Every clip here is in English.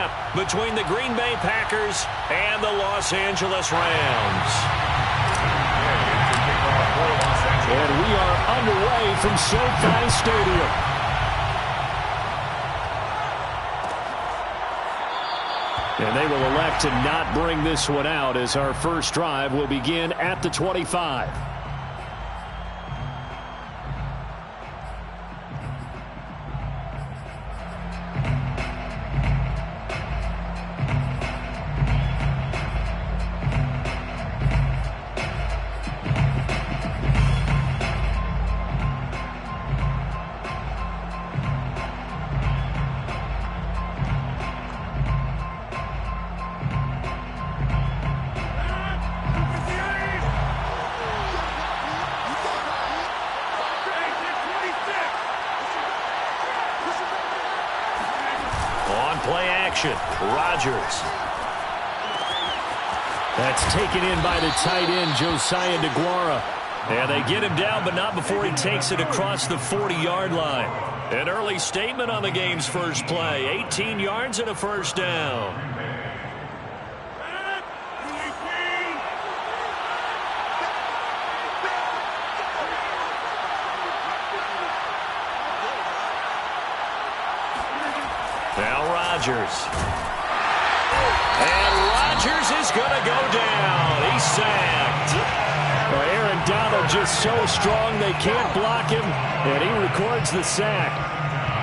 snap between the Green Bay Packers and the Los Angeles Rams. And we are underway from SoFi Stadium. And they will elect to not bring this one out as our first drive will begin at the 25. Play action. Rodgers. That's taken in by the tight end, Josiah DeGuara. And they get him down, but not before he takes it across the 40-yard line. An early statement on the game's first play. 18 yards and a first down. Now Rodgers. And Rodgers is going to go down. He's sacked. Well, Aaron Donald just so strong they can't block him, and he records the sack.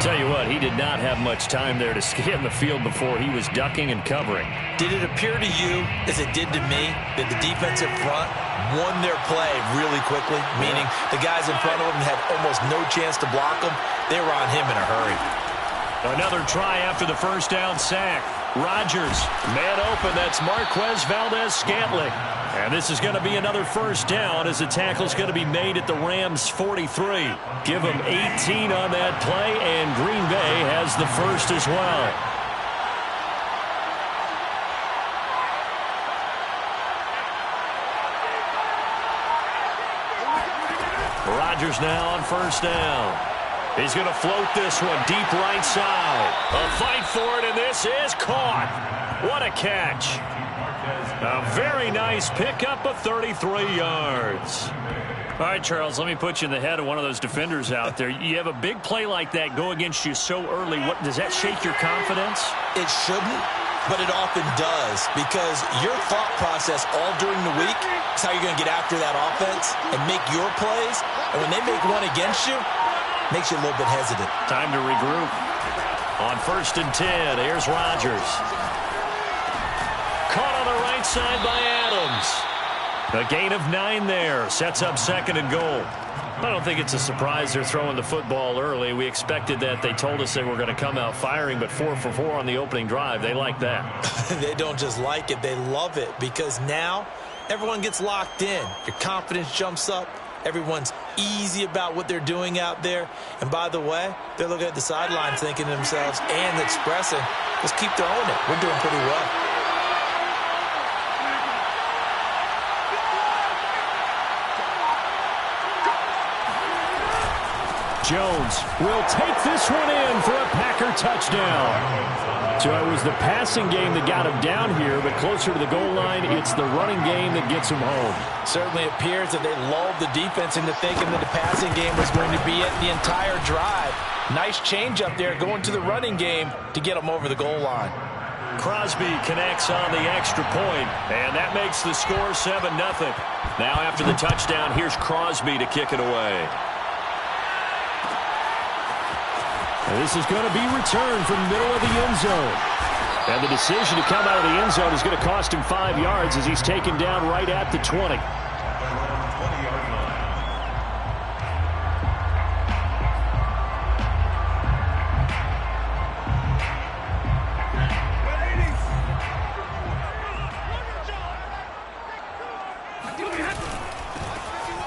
Tell you what, he did not have much time there to scan the field before he was ducking and covering. Did it appear to you, as it did to me, that the defensive front won their play really quickly? Meaning the guys in front of him had almost no chance to block him. They were on him in a hurry. Another try after the first down sack. Rodgers, man open. That's Marquez Valdez-Scantling. And this is going to be another first down as the tackle's going to be made at the Rams' 43. Give them 18 on that play, and Green Bay has the first as well. Rodgers now on first down. He's going to float this one deep right side. A fight for it, and this is caught. What a catch. A very nice pickup of 33 yards. All right, Charles, let me put you in the head of one of those defenders out there. You have a big play like that go against you so early. What does that shake your confidence? It shouldn't, but it often does, because your thought process all during the week is how you're going to get after that offense and make your plays. And when they make one against you, makes you a little bit hesitant. Time to regroup. On 1st and 10, here's Rodgers. Caught on the right side by Adams. A gain of 9 there. Sets up 2nd and goal. I don't think it's a surprise they're throwing the football early. We expected that. They told us they were going to come out firing, but 4 for 4 on the opening drive. They like that. They don't just like it. They love it, because now everyone gets locked in. Your confidence jumps up. Everyone's easy about what they're doing out there. And by the way, they're looking at the sidelines thinking to themselves and expressing, let's keep throwing it. We're doing pretty well. Jones will take this one in for a Packer touchdown. So it was the passing game that got him down here, but closer to the goal line, it's the running game that gets him home. Certainly appears that they lulled the defense into thinking that the passing game was going to be it the entire drive. Nice change up there going to the running game to get them over the goal line. Crosby connects on the extra point, and that makes the score 7-0. Now after the touchdown, here's Crosby to kick it away. And this is going to be returned from the middle of the end zone. And the decision to come out of the end zone is going to cost him 5 yards as he's taken down right at the 20.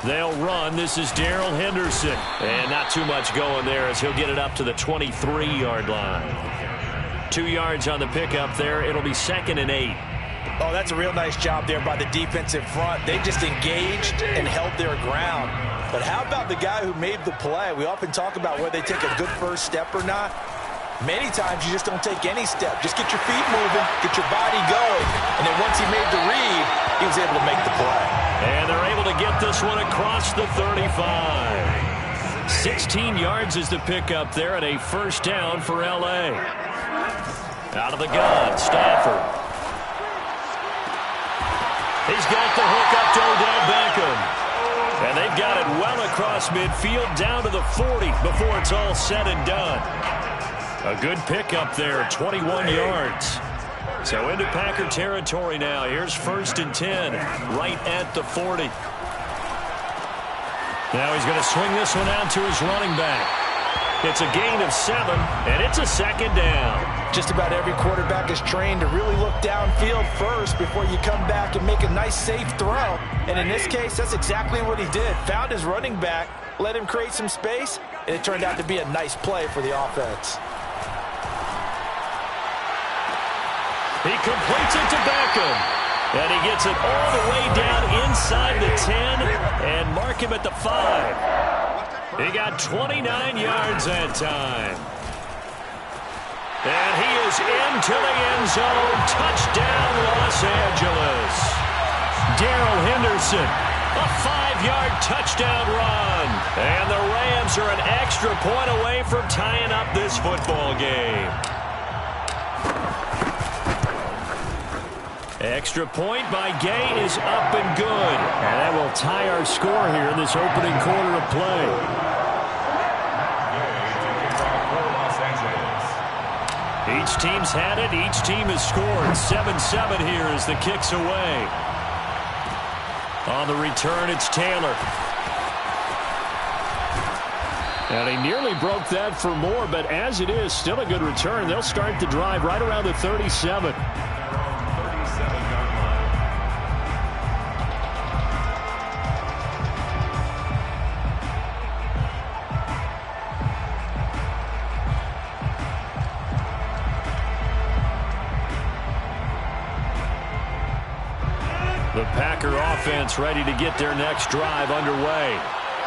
They'll run. This is Darrell Henderson. And not too much going there as he'll get it up to the 23-yard line. 2 yards on the pickup there. It'll be 2nd and 8. Oh, that's a real nice job there by the defensive front. They just engaged and held their ground. But how about the guy who made the play? We often talk about whether they take a good first step or not. Many times you just don't take any step. Just get your feet moving, get your body going, and then once he made the read, he was able to make the play. And they're able to get this one across the 35. 16 yards is the pickup there, and a first down for L.A. Out of the gun, Stafford. He's got the hook up to Odell Beckham. And they've got it well across midfield down to the 40 before it's all said and done. A good pickup there, 21 yards. So into Packer territory now. Here's 1st and 10, right at the 40. Now he's going to swing this one out to his running back. It's a gain of 7, and it's a 2nd down. Just about every quarterback is trained to really look downfield first before you come back and make a nice, safe throw. And in this case, that's exactly what he did. Found his running back, let him create some space, and it turned out to be a nice play for the offense. He completes it to Beckham. And he gets it all the way down inside the 10 and mark him at the 5. He got 29 yards that time. And he is into the end zone. Touchdown, Los Angeles. Darrell Henderson, a 5-yard touchdown run. And the Rams are an extra point away from tying up this football game. Extra point by Gay is up and good. And that will tie our score here in this opening quarter of play. Each team's had it. Each team has scored. 7-7 here as the kick's away. On the return, it's Taylor. And he nearly broke that for more, but as it is, still a good return. They'll start the drive right around the 37. The Packer offense ready to get their next drive underway.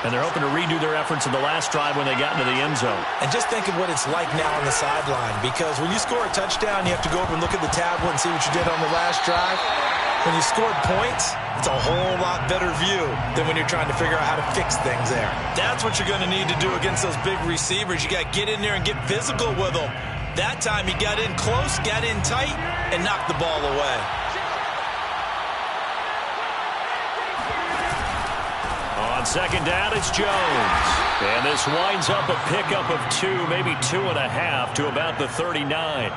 And they're hoping to redo their efforts in the last drive when they got into the end zone. And just think of what it's like now on the sideline, because when you score a touchdown, you have to go over and look at the tablet and see what you did on the last drive. When you scored points, it's a whole lot better view than when you're trying to figure out how to fix things there. That's what you're going to need to do against those big receivers. You got to get in there and get physical with them. That time he got in close, got in tight, and knocked the ball away. On second down, it's Jones. And this winds up a pickup of 2, maybe 2.5 to about the 39.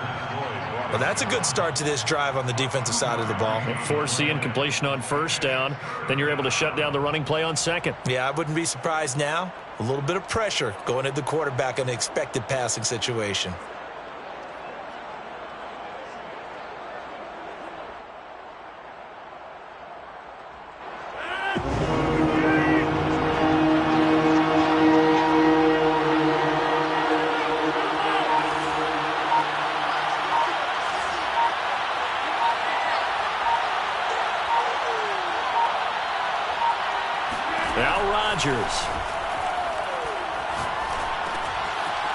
Well, that's a good start to this drive on the defensive side of the ball. Force the incompletion on first down. Then you're able to shut down the running play on second. Yeah, I wouldn't be surprised now. A little bit of pressure going at the quarterback in an expected passing situation.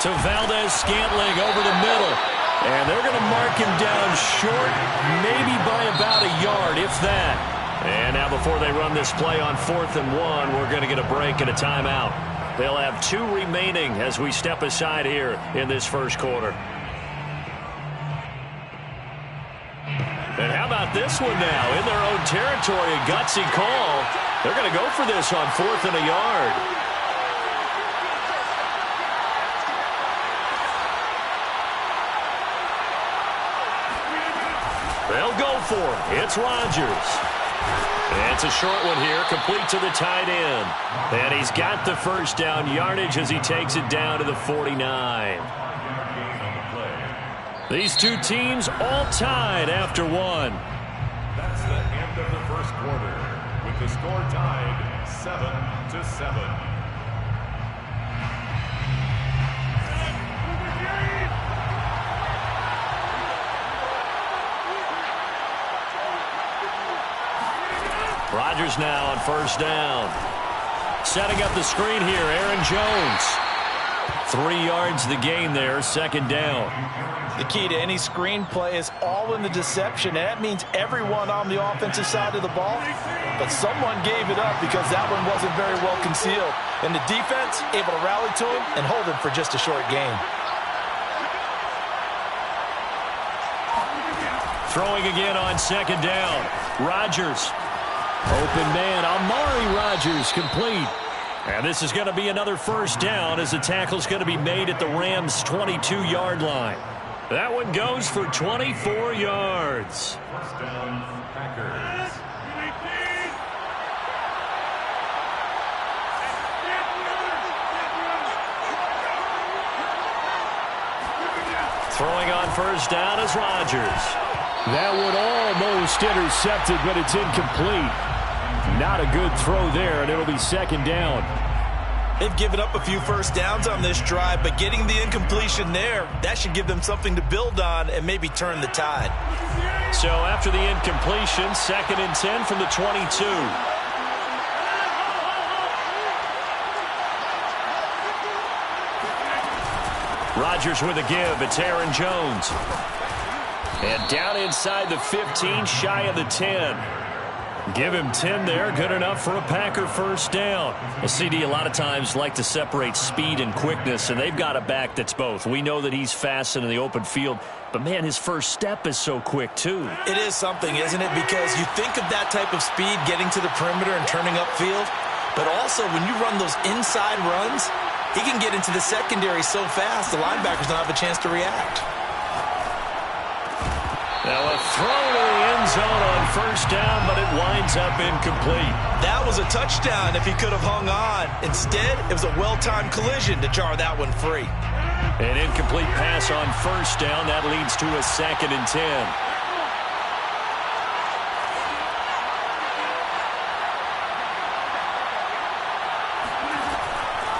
To Valdez-Scantling over the middle. And they're going to mark him down short, maybe by about a yard, if that. And now before they run this play on 4th and 1, we're going to get a break and a timeout. They'll have 2 remaining as we step aside here in this first quarter. And how about this one now? In their own territory, a gutsy call. They're going to go for this on 4th and a yard. They'll go for it. It's Rodgers. And it's a short one here, complete to the tight end. And he's got the first down yardage as he takes it down to the 49. These two teams all tied after 1. That's the end of the first quarter, with the score tied 7-7. Rodgers now on first down. Setting up the screen here, Aaron Jones. 3 yards the gain there, second down. The key to any screenplay is all in the deception, and that means everyone on the offensive side of the ball, but someone gave it up because that one wasn't very well concealed. And the defense able to rally to him and hold him for just a short gain. Throwing again on second down. Rodgers. Open man, Amari Rodgers, complete. And this is going to be another first down as the tackle's going to be made at the Rams' 22-yard line. That one goes for 24 yards. First down, Packers. Throwing on first down is Rodgers. That one almost intercepted, but it's incomplete. Not a good throw there, and it'll be second down. They've given up a few first downs on this drive, but getting the incompletion there, that should give them something to build on and maybe turn the tide. So after the incompletion, 2nd and 10 from the 22. Rodgers with a give. It's Aaron Jones. And down inside the 15, shy of the 10. Give him 10 there. Good enough for a Packer first down. Well, CD, a lot of times like to separate speed and quickness, and they've got a back that's both. We know that he's fast in the open field, but, man, his first step is so quick, too. It is something, isn't it? Because you think of that type of speed getting to the perimeter and turning upfield, but also when you run those inside runs, he can get into the secondary so fast the linebackers don't have a chance to react. Now a throw to the end zone on first down, but it winds up incomplete. That was a touchdown if he could have hung on. Instead, it was a well-timed collision to jar that one free. An incomplete pass on first down. That leads to a 2nd and 10.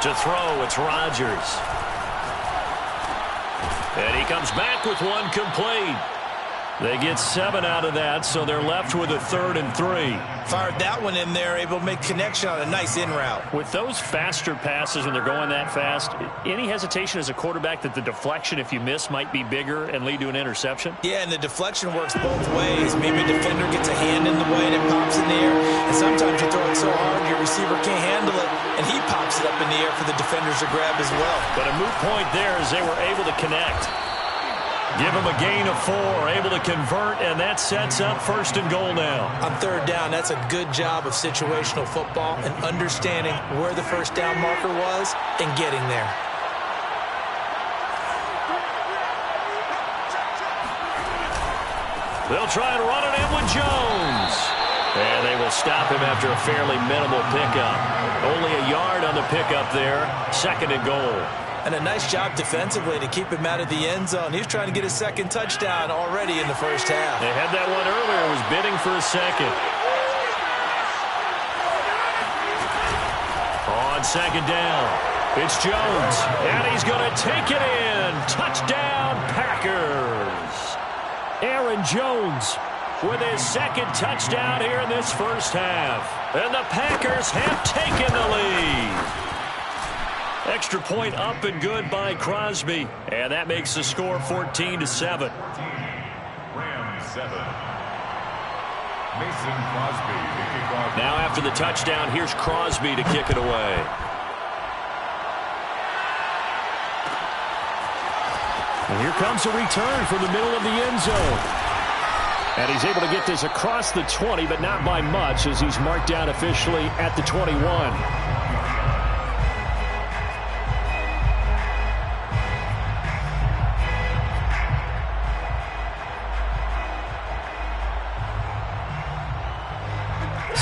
To throw, it's Rodgers. And he comes back with one complete. They get 7 out of that, so they're left with a 3rd and 3. Fired that one in there, able to make connection on a nice in route. With those faster passes when they're going that fast, any hesitation as a quarterback that the deflection, if you miss, might be bigger and lead to an interception? Yeah, and the deflection works both ways. Maybe a defender gets a hand in the way and it pops in the air. And sometimes you throw it so hard your receiver can't handle it, and he pops it up in the air for the defenders to grab as well. But a moot point there as they were able to connect. Give him a gain of 4, able to convert, and that sets up 1st and goal now. On 3rd down, that's a good job of situational football and understanding where the first down marker was and getting there. They'll try and run it in with Jones. And they will stop him after a fairly minimal pickup. Only a yard on the pickup there, 2nd and goal. And a nice job defensively to keep him out of the end zone. He was trying to get his 2nd touchdown already in the first half. They had that one earlier, was bidding for a 2nd. On 2nd down, it's Jones, and he's going to take it in. Touchdown, Packers. Aaron Jones with his 2nd touchdown here in this first half. And the Packers have taken the lead. Extra point up and good by Crosby. And that makes the score 14-7. Rams 7. Mason Crosby to kick off. Now after the touchdown, here's Crosby to kick it away. And here comes a return from the middle of the end zone. And he's able to get this across the 20, but not by much as he's marked down officially at the 21.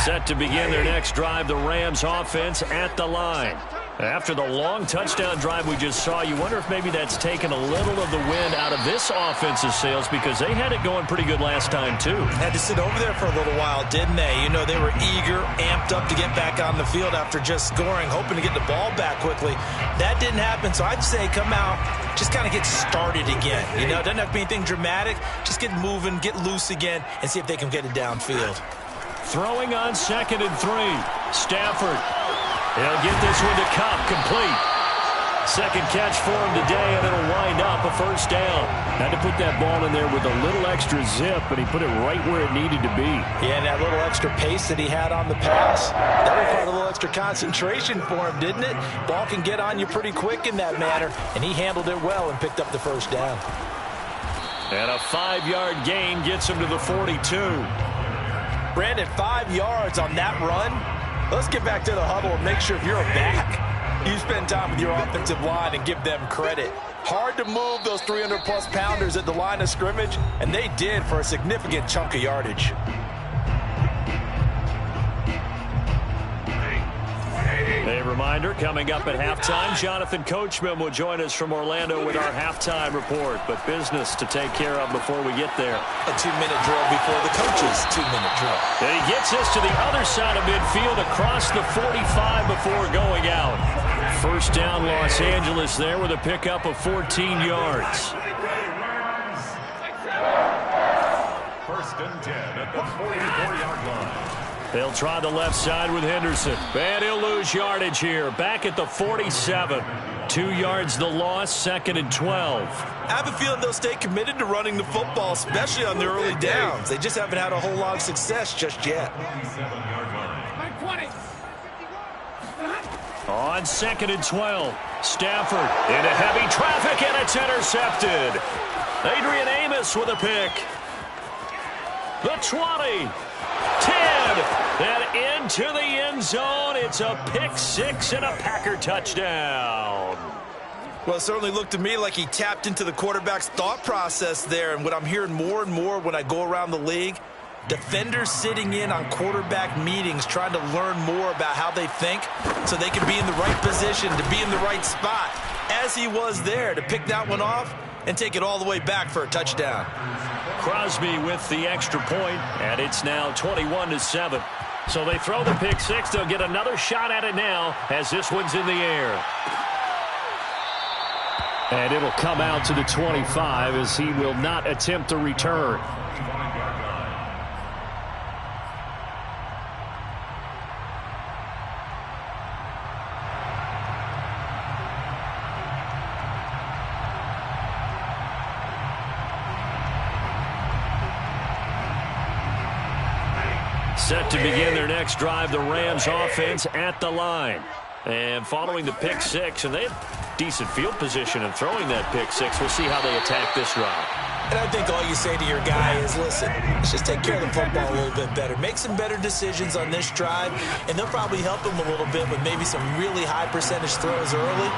Set to begin their next drive, the Rams offense at the line. After the long touchdown drive we just saw, you wonder if maybe that's taken a little of the wind out of this offense's sails because they had it going pretty good last time, too. Had to sit over there for a little while, didn't they? You know, they were eager, amped up to get back on the field after just scoring, hoping to get the ball back quickly. That didn't happen, so I'd say come out, just kind of get started again. You know, it doesn't have to be anything dramatic. Just get moving, get loose again, and see if they can get it downfield. Throwing on 2nd and 3. Stafford. He'll get this one to Cup, complete. Second catch for him today, and it'll wind up a first down. Had to put that ball in there with a little extra zip, and he put it right where it needed to be. Yeah, and that little extra pace that he had on the pass, that required a little extra concentration for him, didn't it? Ball can get on you pretty quick in that manner, and he handled it well and picked up the first down. And a 5-yard gain gets him to the 42. Brandon, 5 yards on that run. Let's get back to the huddle and make sure if you're a back, you spend time with your offensive line and give them credit. Hard to move those 300-plus pounders at the line of scrimmage, and they did for a significant chunk of yardage. A reminder, coming up at halftime, Jonathan Coachman will join us from Orlando with our halftime report. But business to take care of before we get there. A 2-minute drill before the coach's 2-minute drill. And he gets us to the other side of midfield across the 45 before going out. First down, Los Angeles there with a pickup of 14 yards. First and 10 at the 44-yard line. They'll try the left side with Henderson. And he'll lose yardage here. Back at the 47. 2 yards the loss, 2nd and 12. I have a feeling they'll stay committed to running the football, especially on the early downs. They just haven't had a whole lot of success just yet. On 2nd and 12. Stafford into heavy traffic, and it's intercepted. Adrian Amos with a pick. The 20. 10, and into the end zone. It's a pick six and a Packer touchdown. Well, it certainly looked to me like he tapped into the quarterback's thought process there. And what I'm hearing more and more when I go around the league, defenders sitting in on quarterback meetings trying to learn more about how they think so they can be in the right position, to be in the right spot, as he was there, to pick that one off and take it all the way back for a touchdown. Crosby with the extra point, and it's now 21-7. So they throw the pick six. They'll get another shot at it now as this one's in the air. And it'll come out to the 25 as he will not attempt a return. Set to begin their next drive, the Rams offense at the line. And following the pick six, and they have decent field position in throwing that pick six. We'll see how they attack this drive. And I think all you say to your guy is, listen, let's just take care of the football a little bit better. Make some better decisions on this drive, and they'll probably help him a little bit with maybe some really high percentage throws early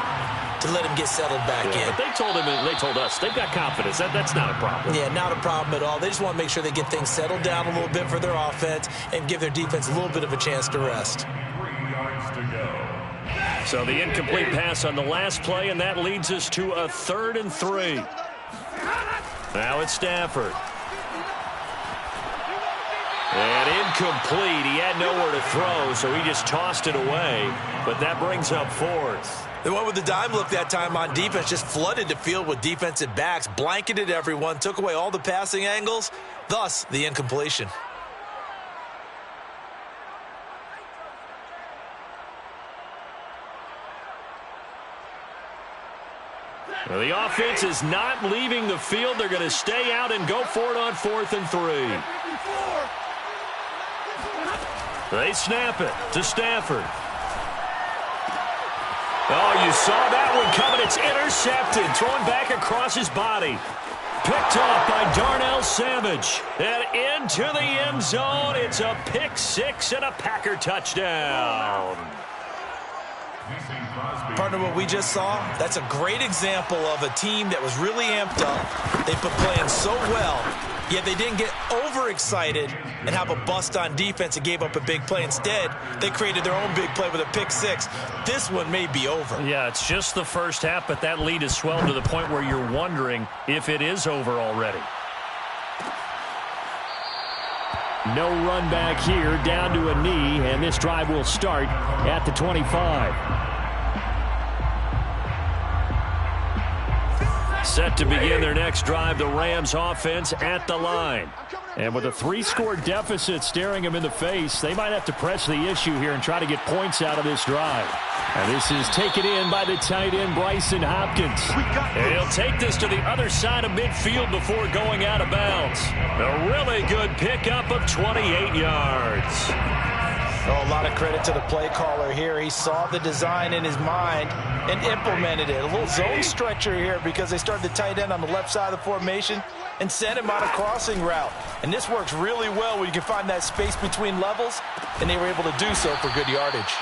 to let him get settled back in. But they told him, and they told us, they've got confidence. That's not a problem. Yeah, not a problem at all. They just want to make sure they get things settled down a little bit for their offense and give their defense a little bit of a chance to rest. 3 yards to go. So the incomplete pass on the last play, and that leads us to a 3rd and 3. Now it's Stafford. And incomplete. He had nowhere to throw, so he just tossed it away. But that brings up 4th. They went with the dime look that time on defense, just flooded the field with defensive backs, blanketed everyone, took away all the passing angles, thus the incompletion. Well, the offense is not leaving the field. They're going to stay out and go for it on 4th and 3. They snap it to Stafford. Oh, you saw that one coming. It's intercepted. Thrown back across his body. Picked off by Darnell Savage. And into the end zone. It's a pick six and a Packer touchdown. Partner, what we just saw, that's a great example of a team that was really amped up. They've been playing so well, yet they didn't get overexcited and have a bust on defense and gave up a big play. Instead, they created their own big play with a pick six. This one may be over. Yeah, it's just the first half, but that lead has swelled to the point where you're wondering if it is over already. No run back here, down to a knee, and this drive will start at the 25. Set to begin their next drive, the Rams offense at the line. And with a 3-score deficit staring them in the face, they might have to press the issue here and try to get points out of this drive. And this is taken in by the tight end, Bryson Hopkins. And he'll take this to the other side of midfield before going out of bounds. A really good pickup of 28 yards. Oh, a lot of credit to the play caller here. He saw the design in his mind and implemented it. A little zone stretcher here because they started the tight end on the left side of the formation and sent him on a crossing route. And this works really well when you can find that space between levels, and they were able to do so for good yardage.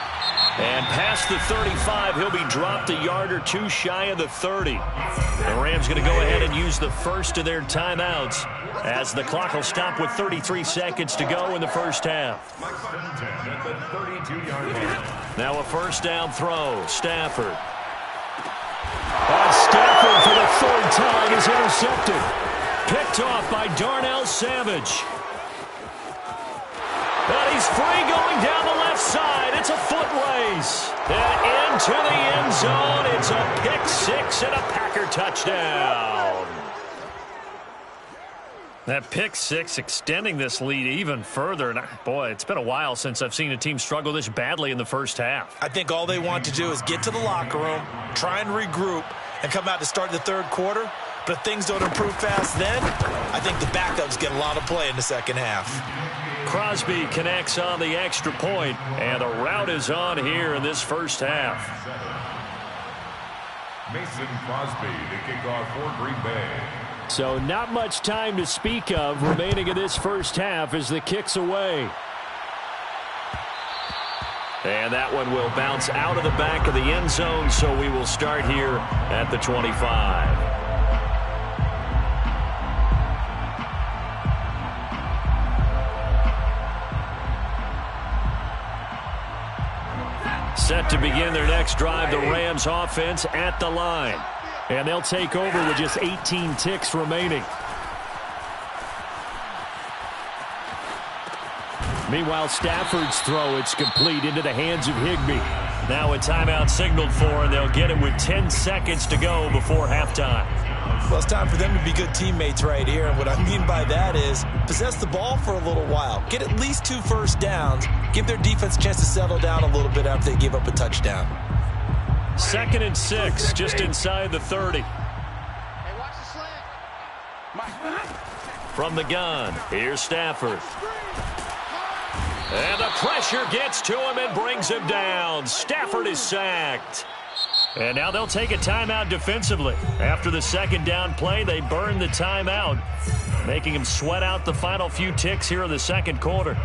And past the 35, he'll be dropped a yard or two shy of the 30. The Rams going to go ahead and use the first of their timeouts as the clock will stop with 33 seconds to go in the first half. Now a first down throw. Stafford. And Stafford for the third time is intercepted. Picked off by Darnell Savage. And he's free going down the left side. It's a foot race. And into the end zone. It's a pick six and a Packer touchdown. That pick six extending this lead even further. And boy, it's been a while since I've seen a team struggle this badly in the first half. I think all they want to do is get to the locker room, try and regroup, and come out to start the third quarter. But if things don't improve fast then, I think the backups get a lot of play in the second half. Crosby connects on the extra point, and the route is on here in this first half. Mason Crosby to kick off for Green Bay. So not much time to speak of remaining in this first half as the kick's away. And that one will bounce out of the back of the end zone, so we will start here at the 25. Set to begin their next drive, the Rams offense at the line. And they'll take over with just 18 ticks remaining. Meanwhile, Stafford's throw, it's complete into the hands of Higbee. Now a timeout signaled for, and they'll get it with 10 seconds to go before halftime. Well, it's time for them to be good teammates right here. And what I mean by that is possess the ball for a little while. Get at least 2 first downs. Give their defense a chance to settle down a little bit after they give up a touchdown. 2nd and 6, just inside the 30. Hey, watch the slant. From the gun, here's Stafford. And the pressure gets to him and brings him down. Stafford is sacked. And now they'll take a timeout defensively. After the second down play, they burn the timeout, making him sweat out the final few ticks here in the second quarter.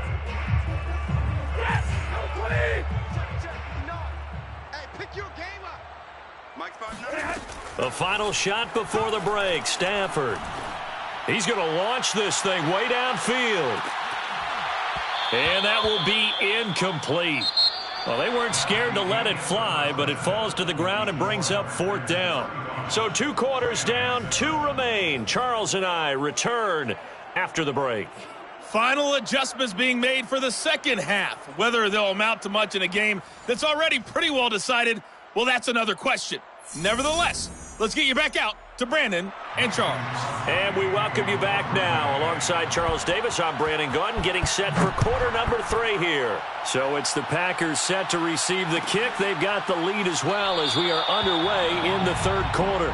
The final shot before the break, Stafford. He's going to launch this thing way downfield. And that will be incomplete. Well, they weren't scared to let it fly, but it falls to the ground and brings up 4th down. So 2 quarters down, 2 remain. Charles and I return after the break. Final adjustments being made for the second half. Whether they'll amount to much in a game that's already pretty well decided, well, that's another question. Nevertheless, let's get you back out to Brandon and Charles. And we welcome you back now. Alongside Charles Davis, I'm Brandon Gordon, getting set for quarter number 3 here. So it's the Packers set to receive the kick. They've got the lead as well as we are underway in the third quarter.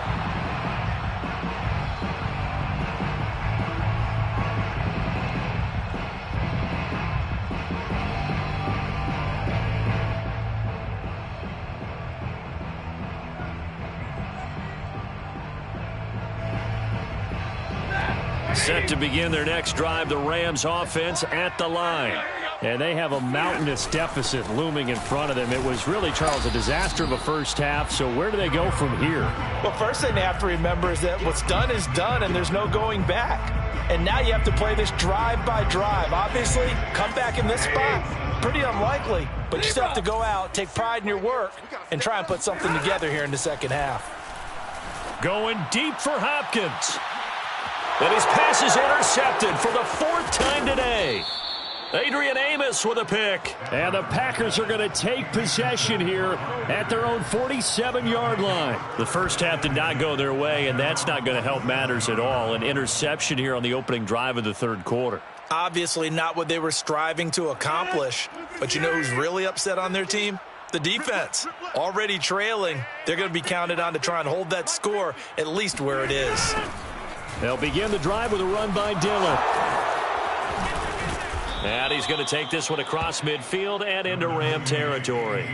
Set to begin their next drive, the Rams offense at the line. And they have a mountainous deficit looming in front of them. It was really, Charles, a disaster of a first half. So where do they go from here? Well, first thing they have to remember is that what's done is done, and there's no going back. And now you have to play this drive by drive. Obviously, come back in this spot, pretty unlikely. But you still have to go out, take pride in your work, and try and put something together here in the second half. Going deep for Hopkins. And his pass is intercepted for the 4th time today. Adrian Amos with a pick. And the Packers are going to take possession here at their own 47-yard line. The first half did not go their way, and that's not going to help matters at all. An interception here on the opening drive of the third quarter. Obviously not what they were striving to accomplish. But you know who's really upset on their team? The defense. Already trailing. They're going to be counted on to try and hold that score at least where it is. They'll begin the drive with a run by Dillon. And he's going to take this one across midfield and into Ram territory.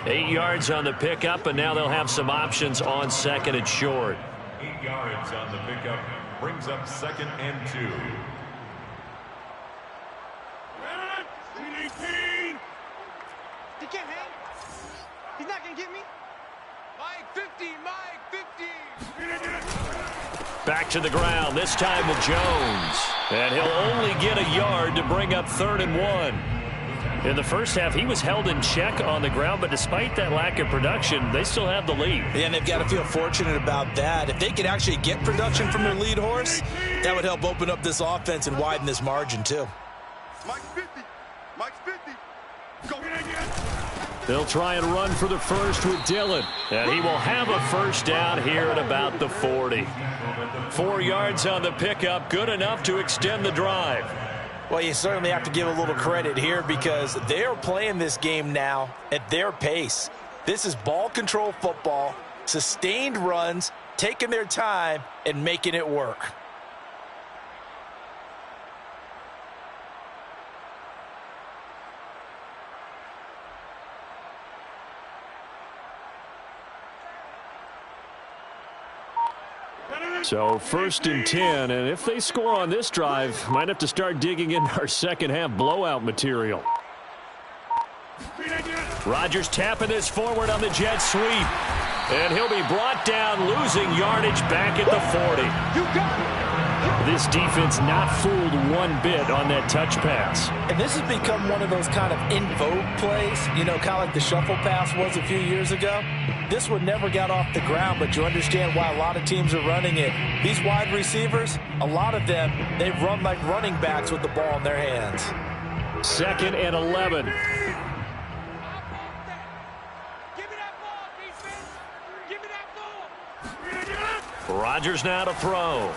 8 yards on the pickup, and now they'll have some options on second and short. 8 yards on the pickup brings up 2nd and 2. He can't hang. He's not going to get me. Mike 50, Mike 50. Back to the ground, this time with Jones. And he'll only get a yard to bring up 3rd and 1. In the first half, he was held in check on the ground, but despite that lack of production, they still have the lead. And they've got to feel fortunate about that. If they could actually get production from their lead horse, that would help open up this offense and widen this margin too. Mike 50. Mike 50. Go. They'll try and run for the first with Dillon. And he will have a first down here at about the 40. 4 yards on the pickup, good enough to extend the drive. Well, you certainly have to give a little credit here because they are playing this game now at their pace. This is ball control football, sustained runs, taking their time, and making it work. So 1st and 10, and if they score on this drive, might have to start digging into our second half blowout material. Rodgers tapping this forward on the jet sweep. And he'll be brought down, losing yardage back at the 40. You got it. This defense not fooled one bit on that touch pass. And this has become one of those kind of in vogue plays, you know, kind of like the shuffle pass was a few years ago. This one never got off the ground, but you understand why a lot of teams are running it. These wide receivers, a lot of them, they run like running backs with the ball in their hands. 2nd and 11. Give me that ball, defense. Give me that ball. Rodgers now to throw.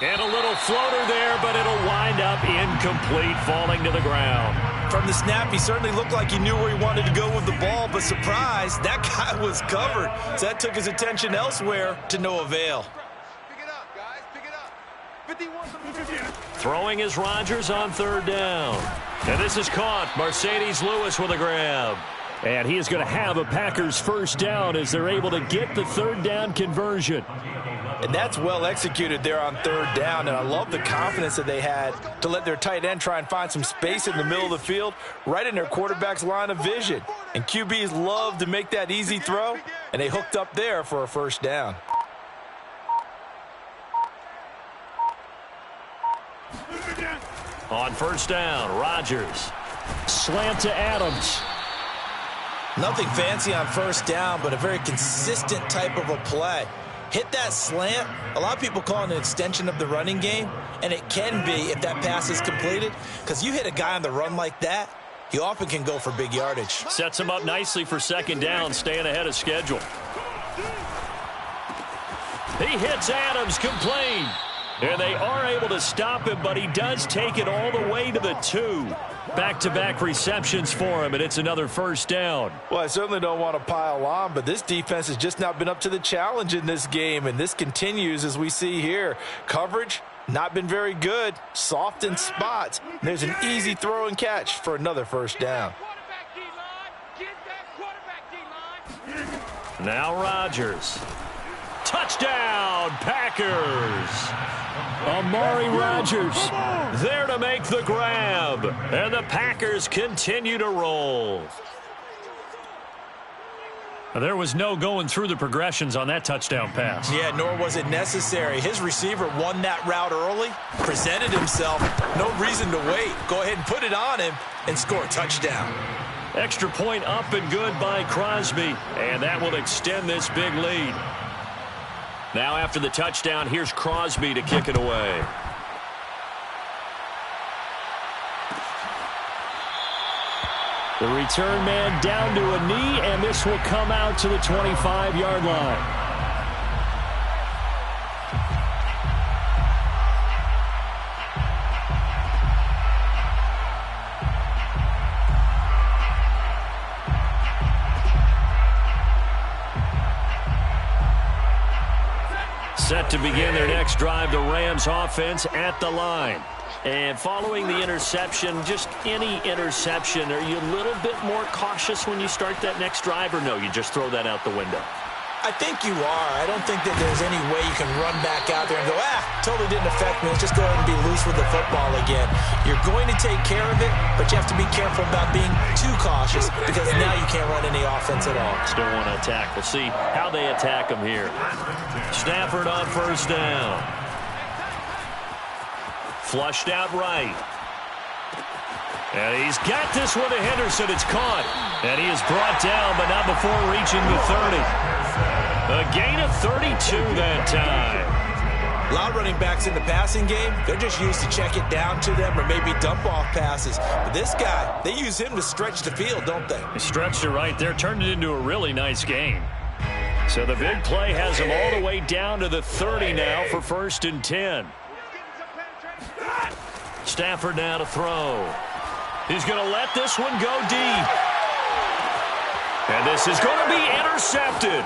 And a little floater there, but it'll wind up incomplete, falling to the ground. From the snap, he certainly looked like he knew where he wanted to go with the ball, but surprise, that guy was covered. So that took his attention elsewhere to no avail. Pick it up, guys. Pick it up. 51. Throwing is Rodgers on 3rd down. And this is caught. Mercedes Lewis with a grab. And he is going to have a Packers first down as they're able to get the 3rd down conversion. And that's well executed there on 3rd down, and I love the confidence that they had to let their tight end try and find some space in the middle of the field, right in their quarterback's line of vision. And QBs love to make that easy throw, and they hooked up there for a first down. On 1st down, Rodgers. Slant to Adams. Nothing fancy on 1st down, but a very consistent type of a play. Hit that slant. A lot of people call it an extension of the running game, and it can be if that pass is completed, because you hit a guy on the run like that, he often can go for big yardage. Sets him up nicely for 2nd down, staying ahead of schedule. He hits Adams, complete. And they are able to stop him, but he does take it all the way to the 2. Back-to-back receptions for him, and it's another first down. Well, I certainly don't want to pile on, but this defense has just not been up to the challenge in this game, and this continues as we see here. Coverage, not been very good. Soft in spots. There's an easy throw and catch for another first down. Now Rodgers. Touchdown, Packers. Amari Rodgers there to make the grab. And the Packers continue to roll. There was no going through the progressions on that touchdown pass. Yeah, nor was it necessary. His receiver won that route early, presented himself, no reason to wait. Go ahead and put it on him and score a touchdown. Extra point up and good by Crosby, and that will extend this big lead. Now after the touchdown, here's Crosby to kick it away. The return man down to a knee, and this will come out to the 25-yard line. Set to begin their next drive, the Rams offense at the line. And following the interception, just any interception, are you a little bit more cautious when you start that next drive, or no, you just throw that out the window? I think you are. I don't think that there's any way you can run back out there and go, totally didn't affect me. Let's just go ahead and be loose with the football again. You're going to take care of it, but you have to be careful about being too cautious because now you can't run any offense at all. Still want to attack. We'll see how they attack them here. Stafford on first down. Flushed out right. And he's got this one to Henderson. It's caught. And he is brought down, but not before reaching the 30. A gain of 32 that time. A lot of running backs in the passing game, they're just used to check it down to them or maybe dump off passes. But this guy, they use him to stretch the field, don't they? He stretched it right there, turned it into a really nice game. So the big play has him all the way down to the 30 now for 1st and 10. Stafford now to throw. He's going to let this one go deep. And this is going to be intercepted.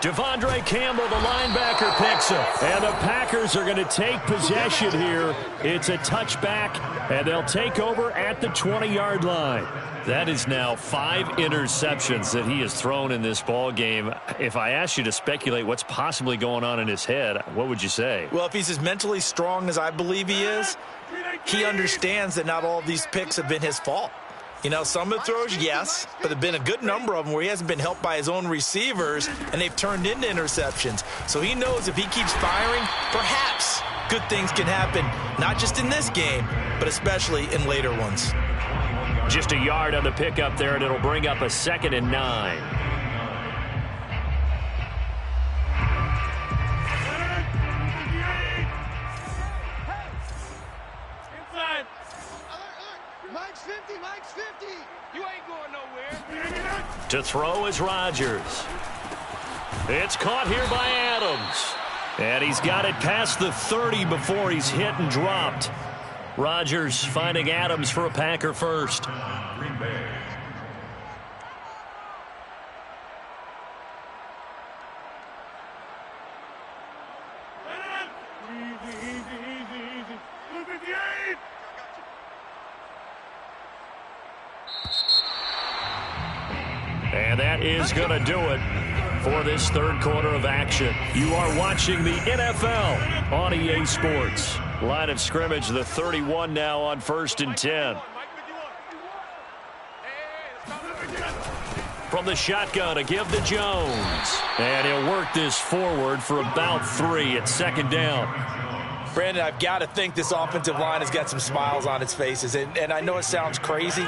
Devondre Campbell, the linebacker, picks him. And the Packers are going to take possession here. It's a touchback, and they'll take over at the 20-yard line. That is now 5 interceptions that he has thrown in this ball game. If I asked you to speculate what's possibly going on in his head, what would you say? Well, if he's as mentally strong as I believe he is, he understands that not all of these picks have been his fault. You know, some of the throws, yes, but there have been a good number of them where he hasn't been helped by his own receivers, and they've turned into interceptions. So he knows if he keeps firing, perhaps good things can happen, not just in this game, but especially in later ones. Just a yard on the pickup there, and it'll bring up a 2nd and 9. Mike's 50. You ain't going nowhere. To throw is Rodgers. It's caught here by Adams. And he's got it past the 30 before he's hit and dropped. Rodgers finding Adams for a Packer first. Green Bay. Easy. 258. And that is going to do it for this third quarter of action. You are watching the NFL on EA Sports. Line of scrimmage, the 31 now on 1st and 10. From the shotgun to give to Jones. And he'll work this forward for about 3 at 2nd down. Brandon, I've got to think this offensive line has got some smiles on its faces. And I know it sounds crazy,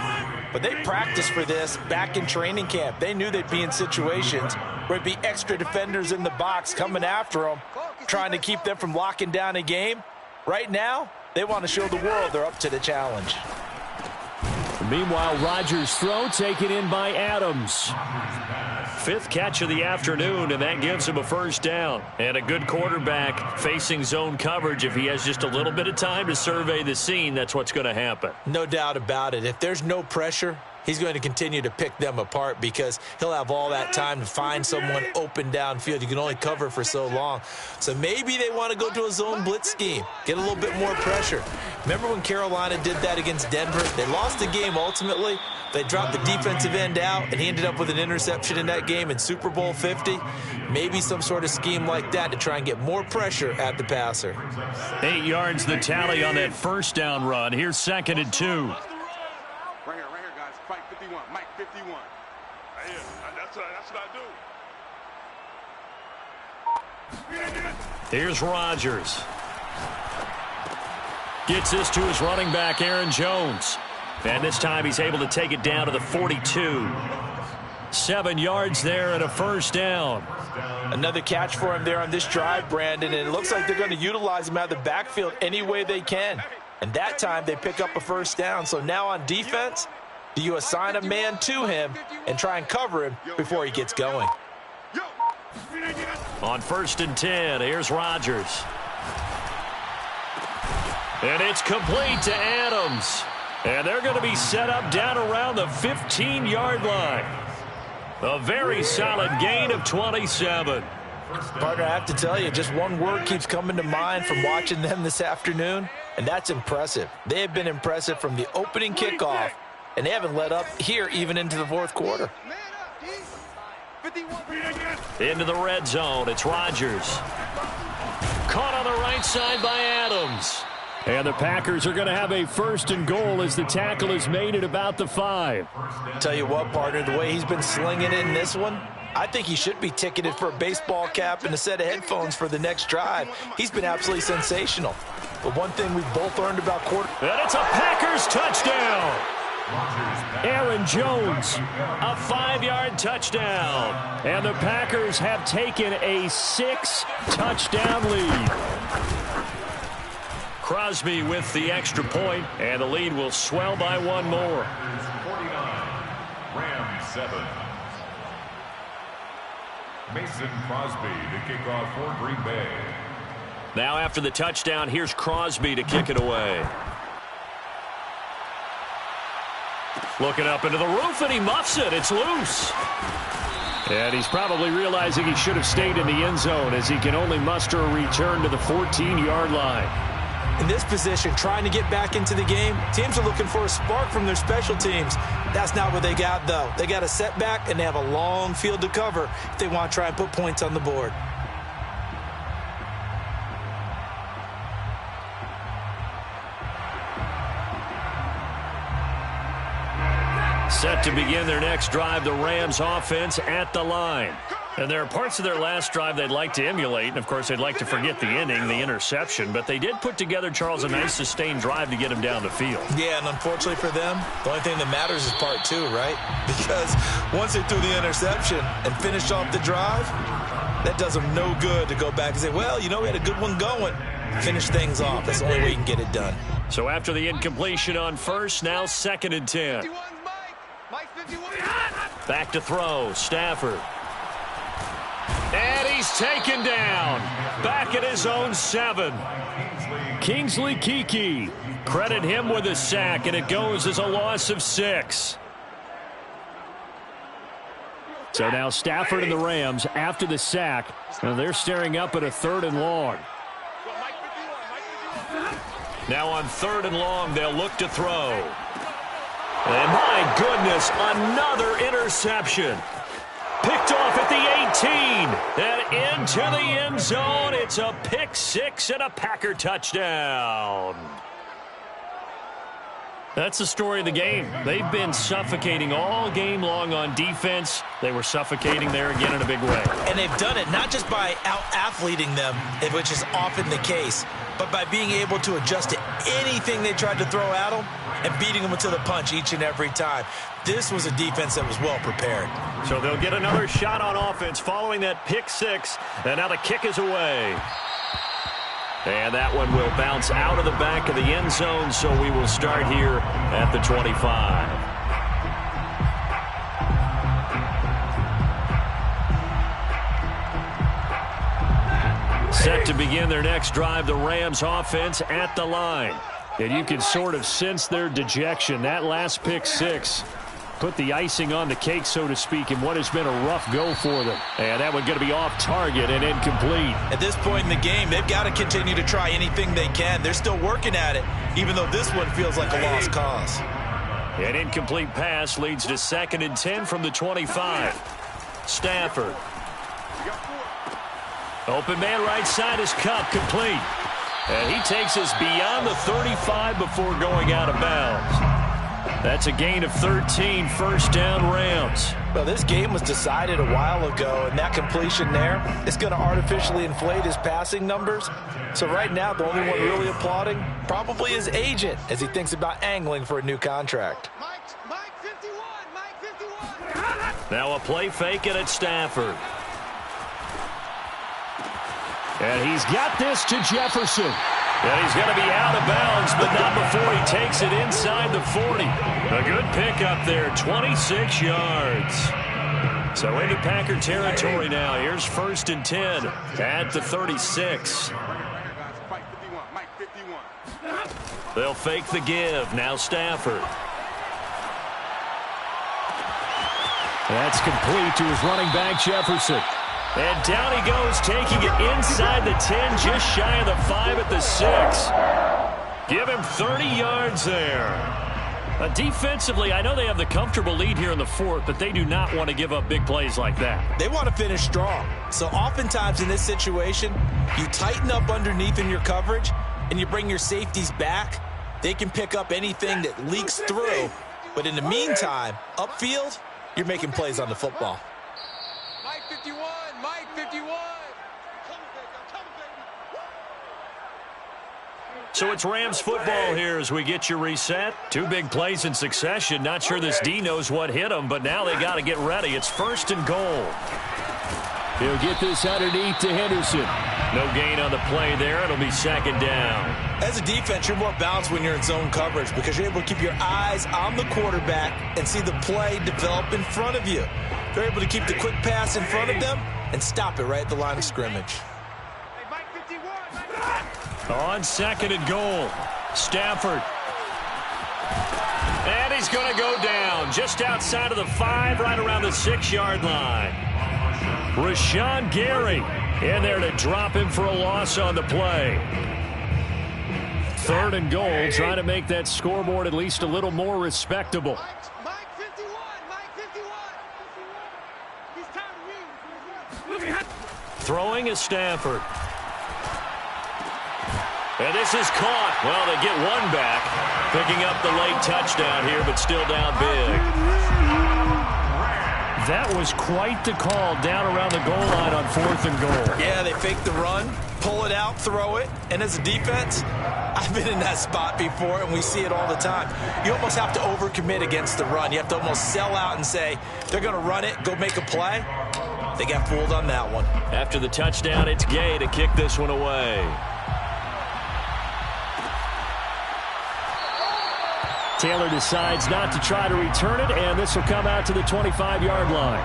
but they practiced for this back in training camp. They knew they'd be in situations where it'd be extra defenders in the box coming after them, trying to keep them from locking down a game. Right now, they want to show the world they're up to the challenge. Meanwhile, Rodgers' throw taken in by Adams. 5th catch of the afternoon, and that gives him a 1st down. And a good quarterback facing zone coverage. If he has just a little bit of time to survey the scene, that's what's going to happen. No doubt about it. If there's no pressure, he's going to continue to pick them apart because he'll have all that time to find someone open downfield. You can only cover for so long. So maybe they want to go to a zone blitz scheme, get a little bit more pressure. Remember when Carolina did that against Denver? They lost the game ultimately. They dropped the defensive end out, and he ended up with an interception in that game in Super Bowl 50. Maybe some sort of scheme like that to try and get more pressure at the passer. 8 yards the tally on that 1st down run. Here's 2nd and 2. Right here, guys. Fight 51. Mike 51. Right here. That's what I do. Here's Rodgers. Gets this to his running back, Aaron Jones. And this time he's able to take it down to the 42. 7 yards there and a 1st down. Another catch for him there on this drive, Brandon, and it looks like they're going to utilize him out of the backfield any way they can. And that time they pick up a 1st down. So now on defense, Do you assign a man to him and try and cover him before he gets going? On 1st and 10, here's Rodgers. And it's complete to Adams. And they're going to be set up down around the 15-yard line. A very solid gain of 27. Partner, I have to tell you, just one word keeps coming to mind from watching them this afternoon, and that's impressive. They have been impressive from the opening kickoff, and they haven't let up here even into the fourth quarter. Into the red zone, it's Rodgers. Caught on the right side by Adams. And the Packers are going to have a 1st and goal as the tackle is made at about the 5. Tell you what, partner, the way he's been slinging it in this one, I think he should be ticketed for a baseball cap and a set of headphones for the next drive. He's been absolutely sensational. But one thing we've both learned about and it's a Packers touchdown. Aaron Jones, a 5-yard touchdown. and the Packers have taken a 6-touchdown lead. Crosby with the extra point, and the lead will swell by one more. 49, Rams 7. Mason Crosby to kick off for Green Bay. Now after the touchdown, here's Crosby to kick it away. Looking up into the roof, and he muffs it. It's loose. And he's probably realizing he should have stayed in the end zone as he can only muster a return to the 14-yard line. In this position, trying to get back into the game, teams are looking for a spark from their special teams. That's not what they got, though. They got a setback, and they have a long field to cover if they want to try and put points on the board. Set to begin their next drive, the Rams offense at the line. And there are parts of their last drive they'd like to emulate. And, of course, they'd like to forget the inning, the interception. But they did put together, Charles, a nice sustained drive to get him down the field. Yeah, and unfortunately for them, the only thing that matters is part 2, right? Because once they threw the interception and finished off the drive, that does them no good to go back and say, well, you know, we had a good one going. Finish things off. That's the only way you can get it done. So after the incompletion on first, now 2nd and 10. Back to throw, Stafford. And he's taken down. Back at his own 7. Kingsley Keke. Credit him with a sack, and it goes as a loss of 6. So now Stafford and the Rams, after the sack, and they're staring up at a 3rd and long. Now on 3rd and long, they'll look to throw. And my goodness, another interception. Picked off at the 18 and into the end zone. It's a pick 6 and a Packer touchdown. That's the story of the game. They've been suffocating all game long on defense. They were suffocating there again in a big way. And they've done it not just by out-athleting them, which is often the case, but by being able to adjust to anything they tried to throw at them and beating them to the punch each and every time. This was a defense that was well prepared. So they'll get another shot on offense following that pick 6, and now the kick is away. And that one will bounce out of the back of the end zone, so we will start here at the 25. Set to begin their next drive, the Rams offense at the line. And you can sort of sense their dejection. That last pick 6 put the icing on the cake, so to speak, in what has been a rough go for them. And that one going to be off target and incomplete. At this point in the game, they've got to continue to try anything they can. They're still working at it, even though this one feels like a lost cause. An incomplete pass leads to 2nd and 10 from the 25. Stafford. Open man right side is Cup, complete. And he takes us beyond the 35 before going out of bounds. That's a gain of 13, 1st down Rams. Well, this game was decided a while ago, and that completion there is going to artificially inflate his passing numbers. So right now, the only one really applauding probably his agent as he thinks about angling for a new contract. Mike 51, Mike 51. Now a play fake it at Stafford. And he's got this to Jefferson. And he's going to be out of bounds, but not before he takes it inside the 40. A good pickup there, 26 yards. So into Packer territory now. Here's 1st and 10 at the 36. They'll fake the give. Now Stafford. That's complete to his running back, Jefferson. And down he goes, taking it inside the 10, just shy of the 5 at the 6. Give him 30 yards there. Defensively, I know they have the comfortable lead here in the 4th, but they do not want to give up big plays like that. They want to finish strong. So oftentimes in this situation, you tighten up underneath in your coverage, and you bring your safeties back. They can pick up anything that leaks through. But in the meantime, upfield, you're making plays on the football. Mike 51, Mike 51. So it's Rams football here as we get you reset. 2 big plays in succession. Not sure this D knows what hit him, but now they got to get ready. It's 1st and goal. He'll get this underneath to Henderson. No gain on the play there. It'll be 2nd down. As a defense, you're more balanced when you're in zone coverage because you're able to keep your eyes on the quarterback and see the play develop in front of you. You're able to keep the quick pass in front of them and stop it right at the line of scrimmage. Hey, Mike 51. On 2nd and goal, Stafford. And he's going to go down just outside of the 5, right around the 6-yard line. Rashawn Gary in there to drop him for a loss on the play. 3rd and goal, trying to make that scoreboard at least a little more respectable. Mike 51, Mike 51. He's tired of you. Throwing is Stafford. And this is caught. Well, they get one back, picking up the late touchdown here, but still down big. That was quite the call down around the goal line on 4th and goal. Yeah, they fake the run, pull it out, throw it, and as a defense, I've been in that spot before, and we see it all the time. You almost have to overcommit against the run. You have to almost sell out and say, they're going to run it, go make a play. They got fooled on that one. After the touchdown, it's Gay to kick this one away. Taylor decides not to try to return it, and this will come out to the 25-yard line.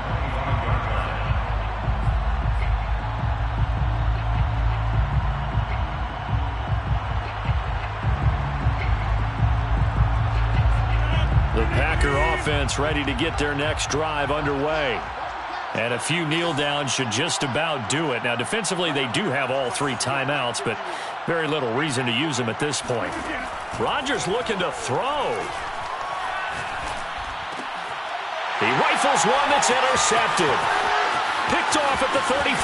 The Packer offense ready to get their next drive underway. And a few kneel downs should just about do it. Now, defensively, they do have all 3 timeouts, but very little reason to use them at this point. Rodgers looking to throw. He rifles one that's intercepted. Picked off at the 35.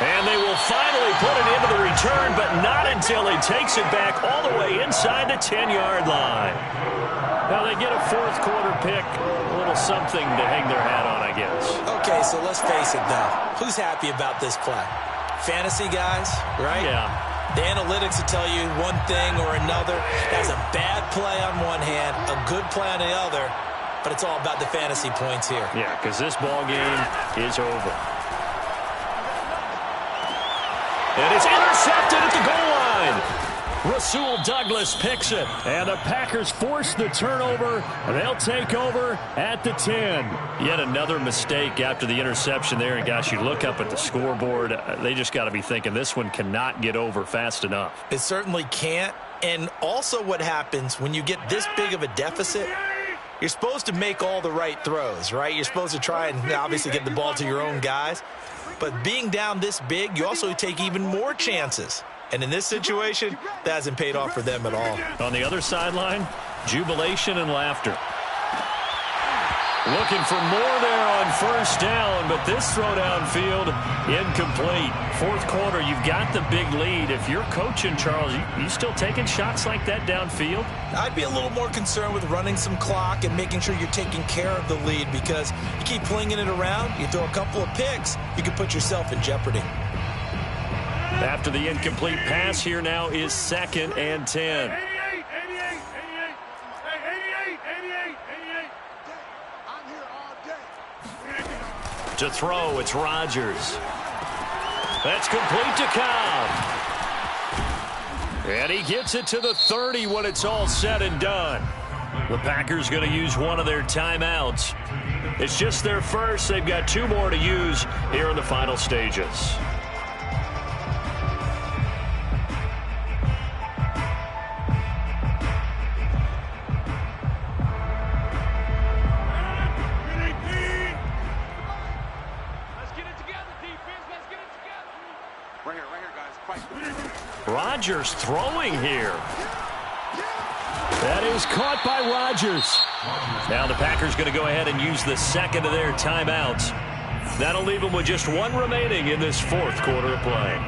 And they will finally put it into the return, but not until he takes it back all the way inside the 10-yard line. Now they get a 4th quarter pick. A little something to hang their hat on, I guess. Okay, so let's face it now. Who's happy about this play? Fantasy guys, right? Yeah. The analytics will tell you one thing or another. That's a bad play on one hand, a good play on the other, but it's all about the fantasy points here. Yeah, because this ball game is over. And it's intercepted at the goal line. Rasul Douglas picks it, and the Packers force the turnover. They'll take over at the 10. Yet another mistake after the interception there, and gosh, you look up at the scoreboard, they just got to be thinking this one cannot get over fast enough. It certainly can't, and also what happens when you get this big of a deficit, you're supposed to make all the right throws, right? You're supposed to try and obviously get the ball to your own guys, but being down this big, you also take even more chances. And in this situation, that hasn't paid off for them at all. On the other sideline, jubilation and laughter. Looking for more there on 1st down, but this throw downfield incomplete. 4th quarter, you've got the big lead. If you're coaching, Charles, you still taking shots like that downfield? I'd be a little more concerned with running some clock and making sure you're taking care of the lead, because you keep flinging it around, you throw a couple of picks, you can put yourself in jeopardy. After the incomplete pass, here now is 2nd and 10. 88. I'm here all day. To throw, it's Rodgers. That's complete to Cobb. And he gets it to the 30 when it's all said and done. The Packers going to use one of their timeouts. It's just their first. They've got 2 more to use here in the final stages. Rodgers throwing here. That is caught by Rodgers. Now the Packers going to go ahead and use the second of their timeouts. That'll leave them with just 1 remaining in this 4th quarter of play.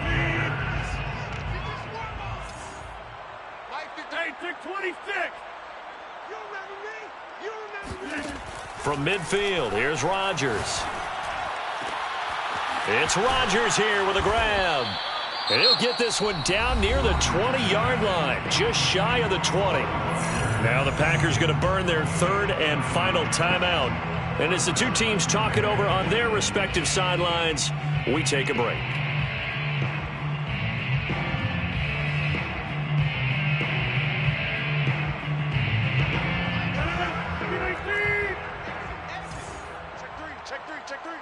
From midfield, here's Rodgers. It's Rodgers here with a grab. And he'll get this one down near the 20-yard line, just shy of the 20. Now the Packers going to burn their 3rd and final timeout. And as the 2 teams talk it over on their respective sidelines, we take a break. Check three.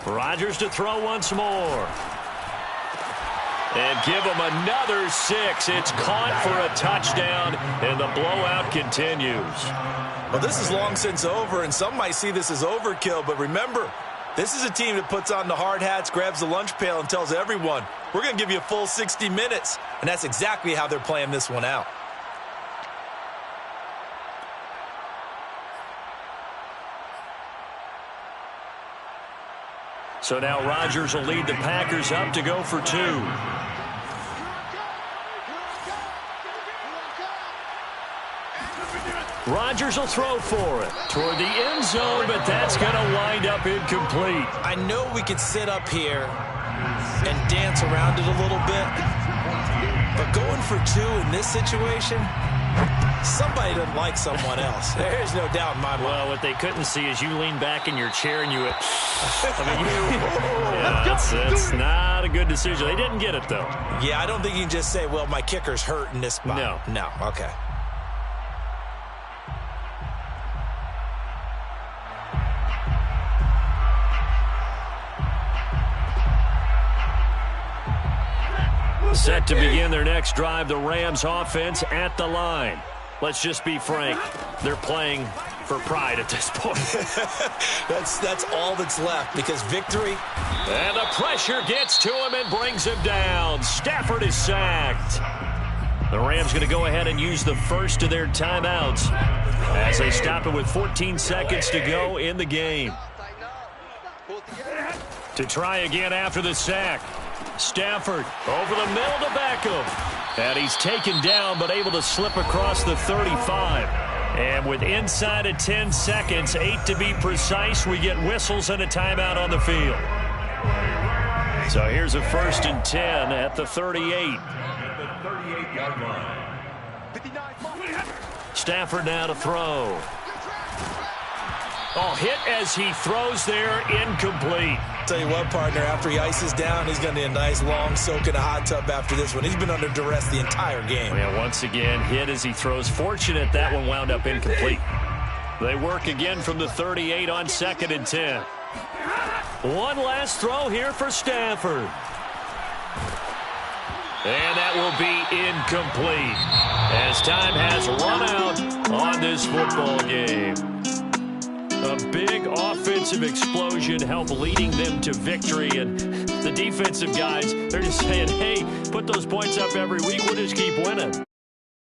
Rodgers to throw once more. And give him another 6. It's caught for a touchdown, and the blowout continues. Well, this is long since over, and some might see this as overkill, but remember, this is a team that puts on the hard hats, grabs the lunch pail, and tells everyone, we're going to give you a full 60 minutes, and that's exactly how they're playing this one out. So now Rodgers will lead the Packers up to go for 2. Rodgers will throw for it toward the end zone, but that's going to wind up incomplete. I know we could sit up here and dance around it a little bit, but going for 2 in this situation, somebody doesn't like someone else. There's no doubt in my mind. Well, what they couldn't see is you lean back in your chair and you it's not a good decision. They didn't get it, though. Yeah, I don't think you can just say, well, my kicker's hurt in this spot. No, okay. Set to begin their next drive, the Rams offense at the line. Let's just be frank, they're playing for pride at this point. That's all that's left, because victory. And the pressure gets to him and brings him down. Stafford is sacked. The Rams going to go ahead and use the first of their timeouts as they stop it with 14 seconds to go in the game. To try again after the sack. Stafford over the middle to Beckham. And he's taken down but able to slip across the 35. And with inside of 10 seconds, 8 to be precise, we get whistles and a timeout on the field. So here's a 1st and 10 at the 38. At the 38-yard line. Stafford now to throw. Oh, hit as he throws there, incomplete. Tell you what, partner, after he ices down, he's going to need a nice long soak in a hot tub after this one. He's been under duress the entire game. Yeah, once again, hit as he throws. Fortunate that one wound up incomplete. They work again from the 38 on 2nd and 10. One last throw here for Stafford. And that will be incomplete as time has run out on this football game. A big offensive explosion helped leading them to victory, and the defensive guys, they're just saying, hey, put those points up every week, we'll just keep winning.